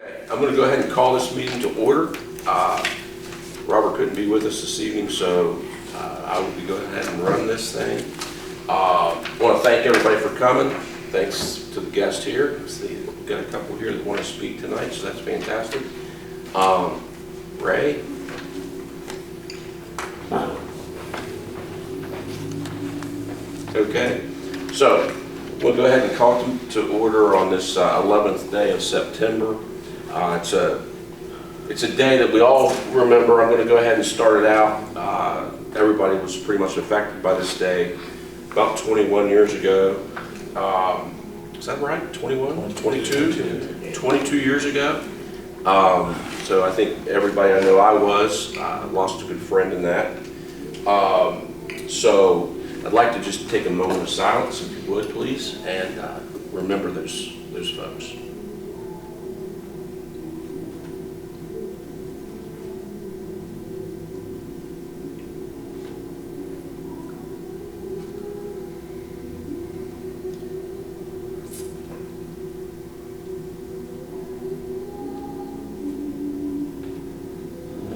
I'm going to go ahead and call this meeting to order. Robert couldn't be with us this evening, so I will be going ahead and run this thing. I want to thank everybody for coming. Thanks to the guests here. See, we've got a couple here that want to speak tonight, so that's fantastic. Ray? Okay, so we'll go ahead and call to order on this 11th day of September. It's a day that we all remember. I'm going to go ahead and start it out. Everybody was pretty much affected by this day about 21 years ago. Is that right? 21? 22? 22 years ago. So I think everybody, I know I was, lost a good friend in that. So I'd like to just take a moment of silence, if you would, please, and remember those folks.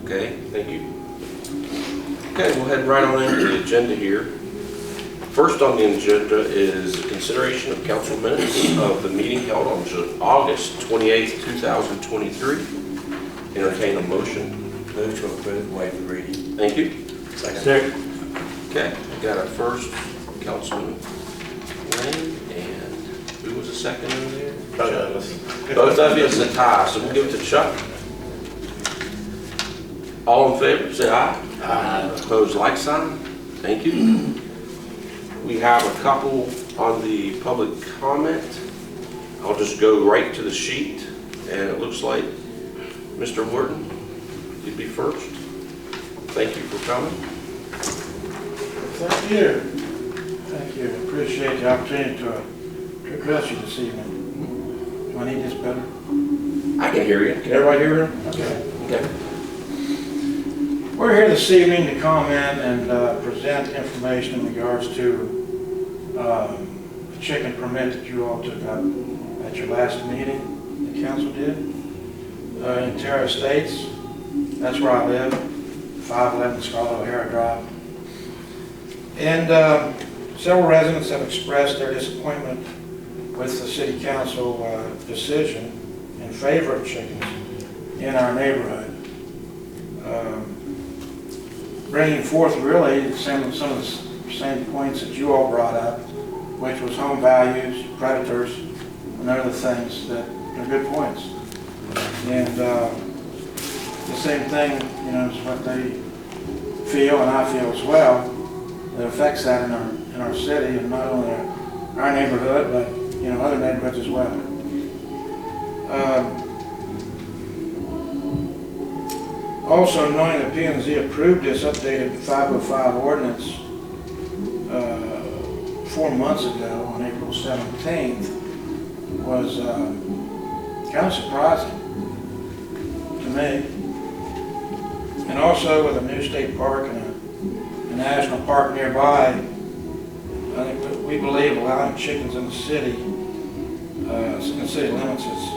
Okay, thank you. Okay, we'll head right on into the agenda here. First on the agenda is consideration of council minutes of the meeting held on August 28th, 2023. Entertain a motion. Move to approve, waive the reading. Thank you. Second. Okay, we got a first, Councilman Lane, and who was the second in there? Both of us. Both of you, it's a tie, so we'll give it to Chuck. All in favor, say aye. Aye. Opposed, like sign. Thank you. We have a couple on the public comment. I'll just go right to the sheet, and it looks like Mr. Wharton, you'd be first. Thank you for coming. Thank you. Thank you. Appreciate the opportunity to address you this evening. Do I need this better? I can hear you. Can everybody hear him? Okay. Okay. We're here this evening to comment and present information in regards to the chicken permit that you all took up at your last meeting, the council did, in Terra Estates. That's where I live, 511 Scarlett O'Hara Drive. And several residents have expressed their disappointment with the city council decision in favor of chickens in our neighborhood. Bringing forth really some of the same points that you all brought up, which was home values, predators, and other things that are good points. And the same thing, you know, is what they feel, and I feel as well, that affects that in our city, and not only our neighborhood, but you know, other neighborhoods as well. Also, knowing that P&Z approved this updated 505 ordinance 4 months ago on April 17th was kind of surprising to me. And also with a new state park and a national park nearby, I think we believe allowing chickens in the city limits is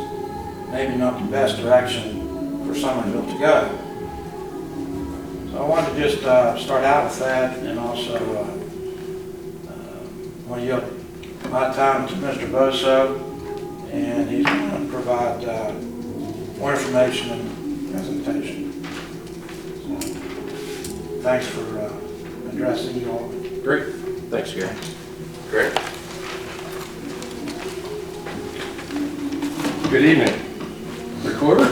maybe not the best direction for Summerville to go. So I wanted to just start out with that, and also want to yield my time to Mr. Boso, and he's going to provide more information and presentation. So, thanks for addressing you all. Great. Thanks, Gary. Great. Good evening, Recorder.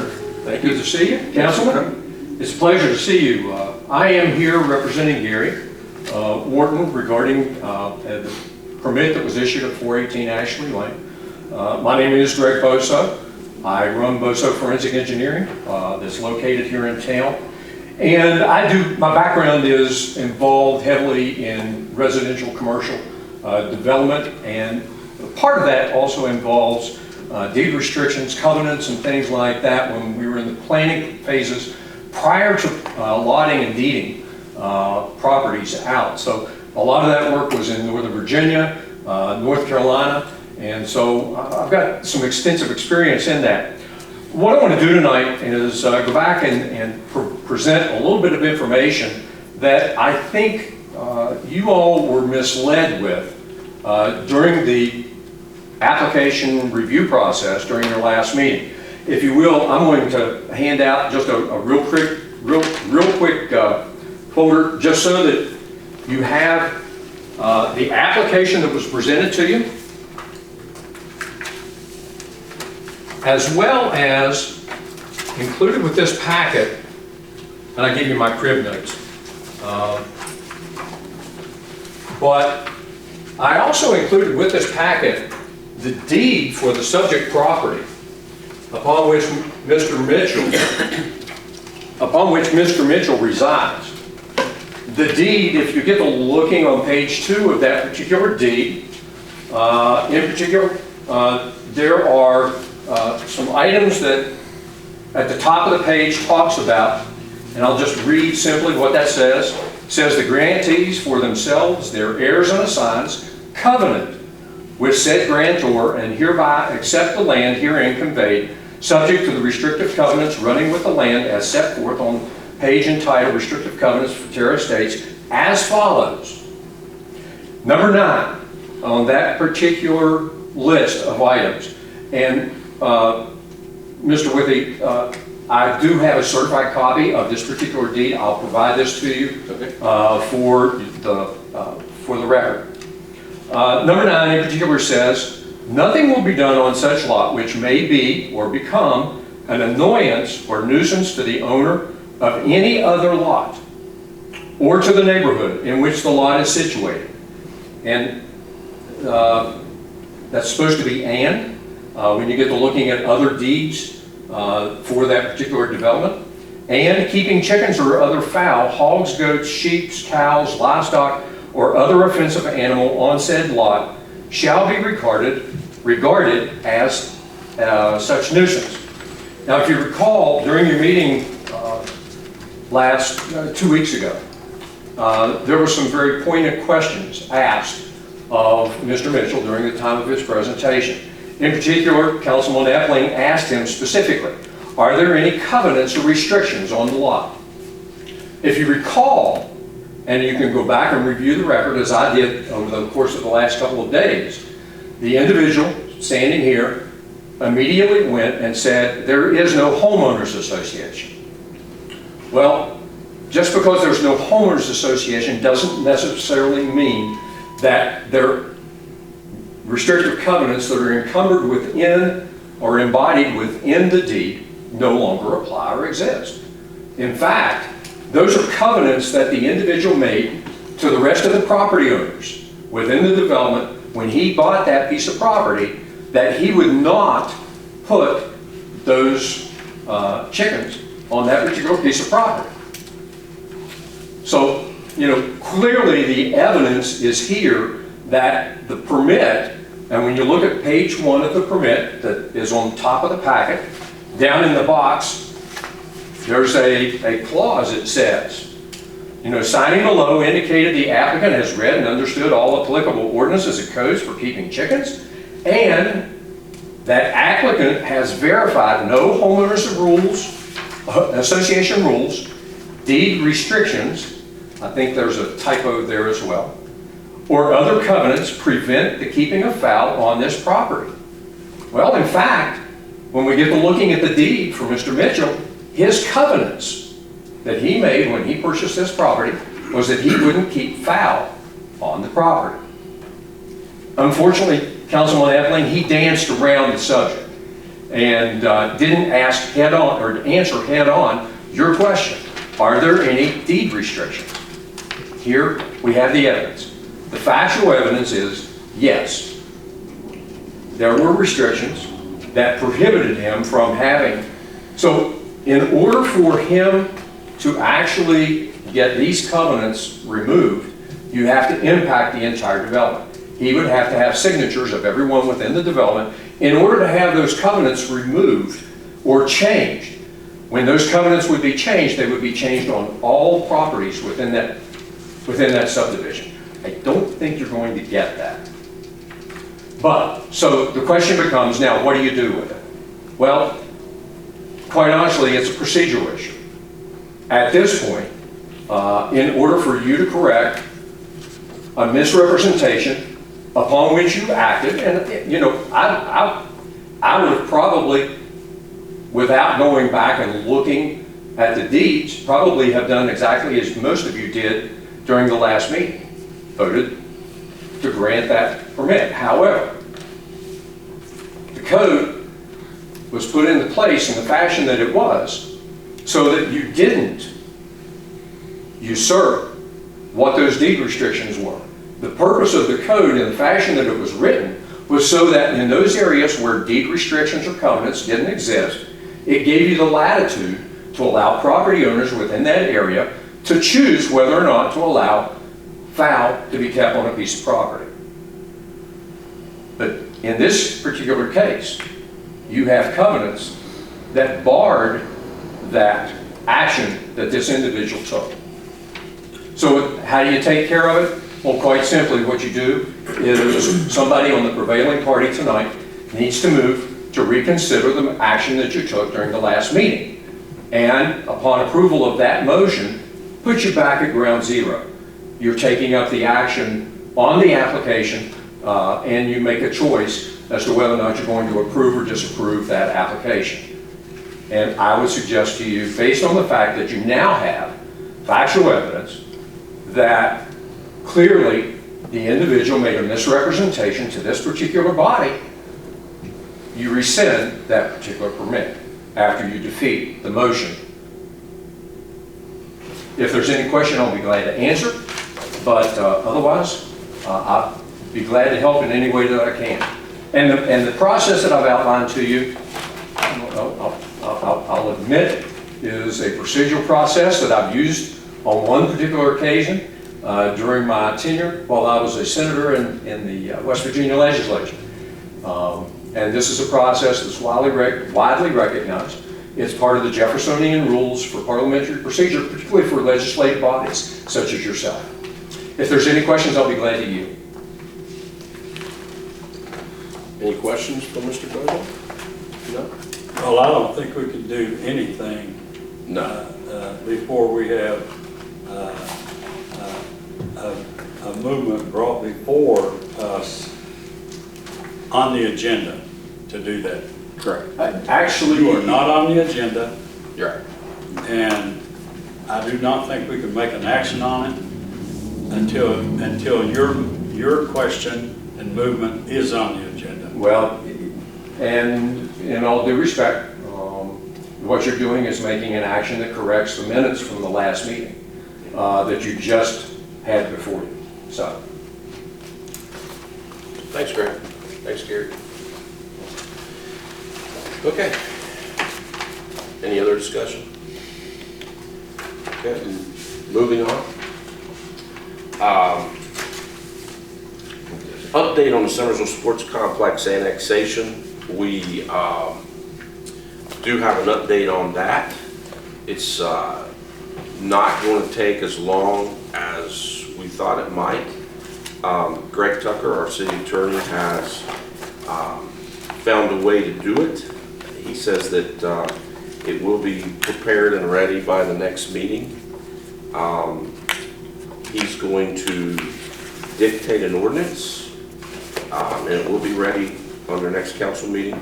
Thank you. Good to see you, Councilman. It's a pleasure to see you. I am here representing Gary Wharton regarding the permit that was issued at 418 Ashley Lane. My name is Greg Boso. I run Boso Forensic Engineering that's located here in town. And my background is involved heavily in residential commercial development, and part of that also involves deed restrictions, covenants, and things like that when we were in the planning phases prior to lotting and deeding properties out. So a lot of that work was in Northern Virginia, North Carolina, and so I've got some extensive experience in that. what I want to do tonight is go back and present a little bit of information that I think you all were misled with during the application review process during your last meeting. If you will, I'm going to hand out just a real quick folder, just so that you have the application that was presented to you, as well as included with this packet, and I give you my crib notes. But I also included with this packet the deed for the subject property upon which Mr. Mitchell resides. The deed, if you get to looking on page 2 of that particular deed, in particular, there are some items that at the top of the page talks about, and I'll just read simply what that says. It says the grantees for themselves, their heirs and assigns, covenant with said grantor and hereby accept the land herein conveyed, subject to the restrictive covenants running with the land as set forth on page entitled Restrictive Covenants for Terra Estates as follows. Number 9 on that particular list of items. And Mr. Withy, I do have a certified copy of this particular deed. I'll provide this to you for the record. Number 9 in particular says, nothing will be done on such lot which may be or become an annoyance or nuisance to the owner of any other lot or to the neighborhood in which the lot is situated. And that's supposed to be and. When you get to looking at other deeds for that particular development. And keeping chickens or other fowl, hogs, goats, sheep, cows, livestock, or other offensive animal on said lot shall be regarded as such nuisance. Now, if you recall, during your meeting last 2 weeks ago, there were some very poignant questions asked of Mr. Mitchell during the time of his presentation. In particular, Councilman Epling asked him specifically, are there any covenants or restrictions on the lot? If you recall, and you can go back and review the record as I did over the course of the last couple of days, the individual standing here immediately went and said, there is no homeowners association. Well, just because there's no homeowners association doesn't necessarily mean that there restrictive covenants that are encumbered within or embodied within the deed no longer apply or exist. In fact, those are covenants that the individual made to the rest of the property owners within the development when he bought that piece of property, that he would not put those chickens on that particular piece of property. So, clearly the evidence is here that the permit, and when you look at page 1 of the permit that is on top of the packet, down in the box, there's a clause that says, signing below indicated the applicant has read and understood all applicable ordinances and codes for keeping chickens, and that applicant has verified no homeowners association rules, deed restrictions, I think there's a typo there as well, or other covenants prevent the keeping of fowl on this property. Well, in fact, when we get to looking at the deed for Mr. Mitchell, his covenants that he made when he purchased this property was that he wouldn't keep fowl on the property. Unfortunately, Councilman Epling, he danced around the subject and didn't ask head on or answer head on your question. Are there any deed restrictions? Here we have the evidence. The factual evidence is yes. There were restrictions that prohibited him from having. So in order for him to actually get these covenants removed, you have to impact the entire development. He would have to have signatures of everyone within the development in order to have those covenants removed or changed. When those covenants would be changed, they would be changed on all properties within that subdivision. I don't think you're going to get that. But, so the question becomes now, what do you do with it? Well, quite honestly, it's a procedural issue. At this point, in order for you to correct a misrepresentation upon which you acted, and you know, I would have probably, without going back and looking at the deeds, probably have done exactly as most of you did during the last meeting, voted to grant that permit. However, the code was put into place in the fashion that it was so that you didn't usurp what those deed restrictions were. The purpose of the code in the fashion that it was written was so that in those areas where deed restrictions or covenants didn't exist, it gave you the latitude to allow property owners within that area to choose whether or not to allow fowl to be kept on a piece of property. But in this particular case, you have covenants that barred that action that this individual took. So how do you take care of it? Well, quite simply, what you do is somebody on the prevailing party tonight needs to move to reconsider the action that you took during the last meeting. And upon approval of that motion, put you back at ground zero. You're taking up the action on the application, and you make a choice as to whether or not you're going to approve or disapprove that application. And I would suggest to you, based on the fact that you now have factual evidence that clearly the individual made a misrepresentation to this particular body, you rescind that particular permit after you defeat the motion. If there's any question, I'll be glad to answer, but otherwise, I'll be glad to help in any way that I can. And the process that I've outlined to you, I'll admit, is a procedural process that I've used on one particular occasion during my tenure while I was a senator in the West Virginia legislature. And this is a process that's widely recognized. It's part of the Jeffersonian rules for parliamentary procedure, particularly for legislative bodies such as yourself. If there's any questions, I'll be glad to yield. Any questions for Mr. Bogle? No? Well, I don't think we can do anything No. before we have a movement brought before us on the agenda to do that. Correct. Actually, You are not on the agenda, You're right. and I do not think we can make an action on it until your question and movement is on the agenda. well, and in all due respect, what you're doing is making an action that corrects the minutes from the last meeting that you just had before you. So, Thanks, Greg. Thanks, Gary. Okay. Any other discussion? Okay, moving on. Update on the Summersville Sports Complex annexation. We do have an update on that. It's not going to take as long as we thought it might. Greg Tucker, our city attorney, has found a way to do it. He says that it will be prepared and ready by the next meeting. He's going to dictate an ordinance, and it will be ready on their next council meeting.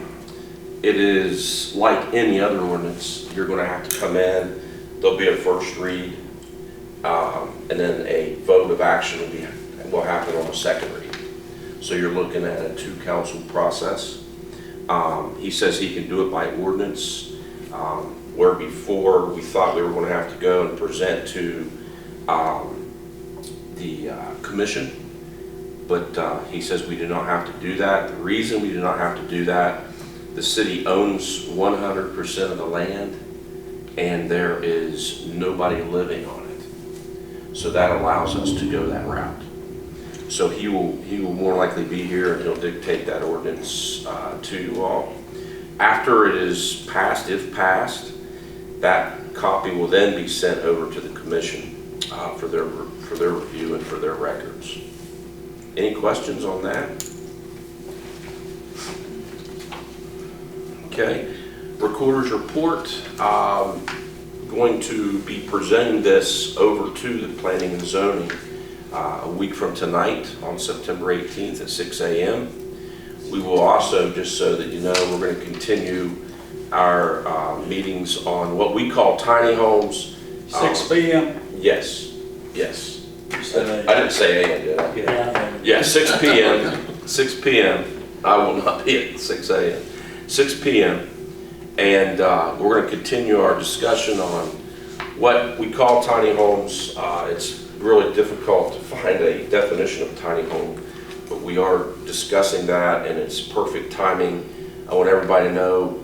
It is like any other ordinance. You're going to have to come in. There'll be a first read, and then a vote of action will happen on the second read. So you're looking at a two-council process. He says he can do it by ordinance, where before we thought we were going to have to go and present to the commission, but he says we do not have to do that. The reason we do not have to do that, the city owns 100% of the land, and there is nobody living on it. So that allows us to go that route. So he will more likely be here, and he'll dictate that ordinance to you all. After it is passed, if passed, that copy will then be sent over to the commission for their review and for their records. Any questions on that? Okay. Recorder's report. Going to be presenting this over to the Planning and Zoning a week from tonight on September 18th at 6 a.m. We will also, just so that you know, we're going to continue our meetings on what we call tiny homes. 6 p.m.? Yes, yes. said I didn't say a.m., did I? Yeah. Yeah, 6 p.m. 6 p.m. I will not be at 6 a.m. 6 p.m. And we're going to continue our discussion on what we call tiny homes. It's really difficult to find a definition of tiny home, but we are discussing that, and it's perfect timing. I want everybody to know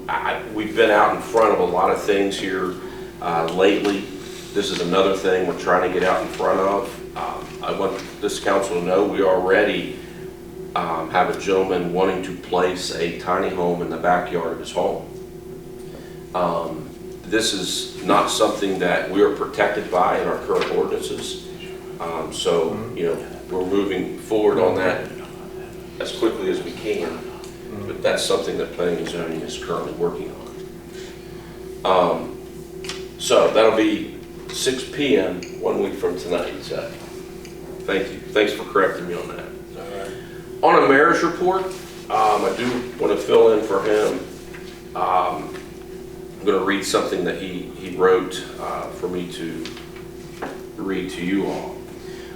we've been out in front of a lot of things here lately. This is another thing we're trying to get out in front of. I want this council to know we already have a gentleman wanting to place a tiny home in the backyard of his home. This is not something that we are protected by in our current ordinances. So, you know, we're moving forward on that as quickly as we can. But that's something that Planning and Zoning is currently working on. So that'll be 6 p.m. 1 week from tonight. So thank you. Thanks for correcting me on that. On a mayor's report, I do want to fill in for him. I'm going to read something that he wrote for me to read to you all.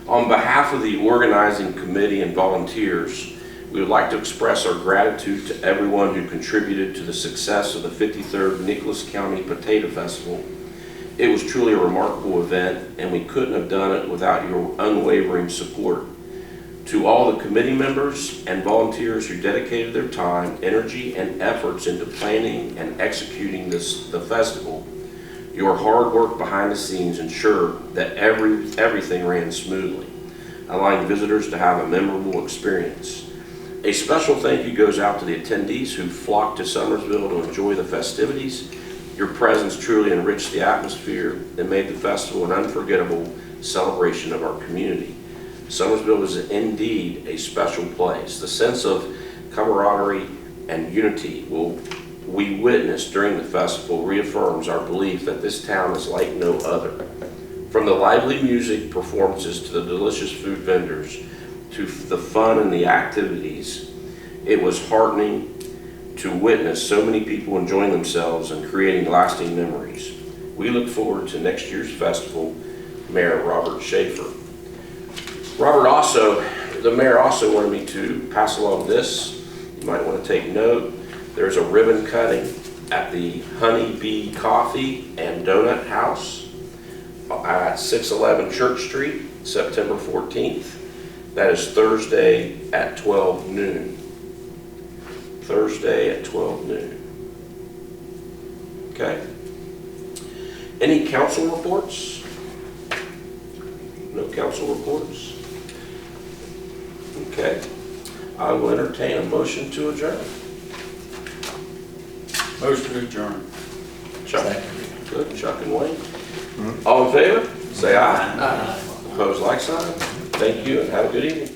On behalf of the organizing committee and volunteers, we would like to express our gratitude to everyone who contributed to the success of the 53rd Nicholas County Potato Festival. It was truly a remarkable event, and we couldn't have done it without your unwavering support. To all the committee members and volunteers who dedicated their time, energy, and efforts into planning and executing the festival, your hard work behind the scenes ensured that everything ran smoothly, allowing visitors to have a memorable experience. A special thank you goes out to the attendees who flocked to Summersville to enjoy the festivities. Your presence truly enriched the atmosphere and made the festival an unforgettable celebration of our community. Summersville is indeed a special place. The sense of camaraderie and unity we witnessed during the festival reaffirms our belief that this town is like no other. From the lively music performances to the delicious food vendors to the fun and the activities, it was heartening to witness so many people enjoying themselves and creating lasting memories. We look forward to next year's festival. Mayor Robert Schaefer. The mayor also wanted me to pass along this. You might want to take note. There's a ribbon cutting at the Honey Bee Coffee and Donut House at 611 Church Street, September 14th. That is Thursday at 12 noon. Thursday at 12 noon. Okay. Any council reports? No council reports? Okay. I will entertain a motion to adjourn. Motion to adjourn. Chuck. Good. Chuck and Wayne. All in favor? Say aye. Opposed, like sign. Thank you and have a good evening.